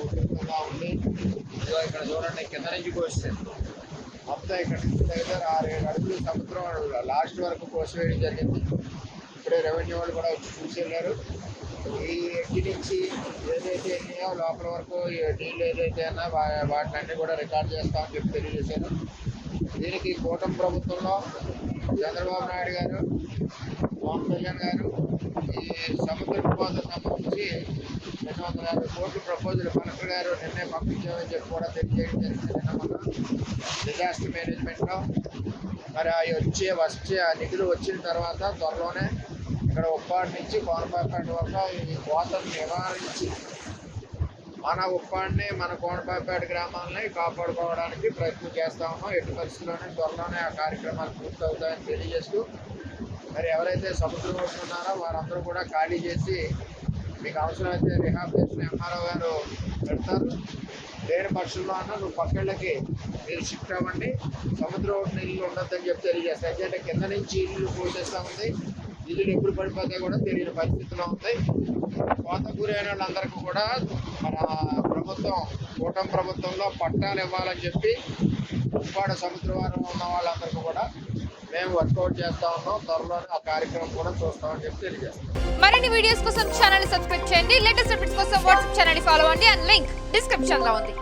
ఉధృతంగా ఉంది. ఇదిగో ఇక్కడ చూడండి, కింద నుంచి కోస్తుంది మొత్తం. ఇక్కడ నుంచి దగ్గర 6-7 అడుగులు సముద్రం లాస్ట్ వరకు కోసివేయడం జరిగింది. ఇప్పుడే రెవెన్యూ వాళ్ళు కూడా వచ్చి చూసి వెళ్ళారు. ఈ ఎడ్డి నుంచి ఏదైతే ఉన్నాయో లోపల వరకు ఈ నీళ్ళు ఏదైతే అన్నా వాటిని కూడా రికార్డ్ చేస్తామని చెప్పి తెలియజేశారు. దీనికి కూటమి ప్రభుత్వంలో చంద్రబాబు నాయుడు గారు, పవన్ కళ్యాణ్ గారు ఈ సముద్ర వివాదం సంబంధించి 250 కోట్ల ప్రపోజల్ కలెక్టర్ గారు నిన్నే పంపించామని చెప్పి కూడా తెలియజేయడం జరిగింది. నిన్న డిజాస్టర్ మేనేజ్మెంట్లో మరి వచ్చే ఆ నిధులు వచ్చిన తర్వాత త్వరలోనే ఇక్కడ ఉప్పాడు నుంచి కోనపాపేట వరకు ఈ కోతను నివారించి మన ఉప్పాడిని మన కోనపాపేట గ్రామాలని కాపాడుకోవడానికి ప్రయత్నం చేస్తా ఉన్నాం. ఎట్టి పరిస్థితుల్లోనే త్వరలోనే ఆ కార్యక్రమాలు పూర్తవుతాయని తెలియజేస్తూ మరి ఎవరైతే సముద్రం ఒడ్డున ఉన్నారో వారందరూ కూడా ఖాళీ చేసి మీకు అవసరమైతే రిహాబిలిటేషన్ ఎంఆర్ఓ గారు పెడతారు. లేని పక్షుల్లో అన్న నువ్వు పక్కళ్ళకి మీరు షిఫ్ట్ అవ్వండి, సముద్రం ఒడ్డున ఇల్లు ఉండొద్దని చెప్పి తెలియజేస్తాయి. ఎందుకంటే కింద నుంచి ఇల్లు పోసేస్తూ ఉంది, ఇల్లు ఎప్పుడు పడిపోతాయి కూడా తెలియని పరిస్థితిలో ఉంది. కోత గురైన వాళ్ళందరికీ కూడా మన ప్రభుత్వం కూటమి ప్రభుత్వంలో పట్టాలు ఇవ్వాలని చెప్పి ఉప్పాడ సముద్రవారం ఉన్న వాళ్ళందరికీ కూడా మేము వర్కౌట్ చేస్తా ఉన్నాం. త్వరలోనే ఆ కార్యక్రమం కూడా చూస్తామని చెప్పి తెలియజేస్తాం. మరిన్ని వీడియోస్ కోసం ఛానల్ సబ్స్క్రైబ్ చేయండి. లేటెస్ట్ అప్డేట్స్ కోసం వాట్సాప్ ఛానల్ ఫాలో అవ్వండి. అండ్ లింక్ డిస్క్రిప్షన్ లో ఉంది.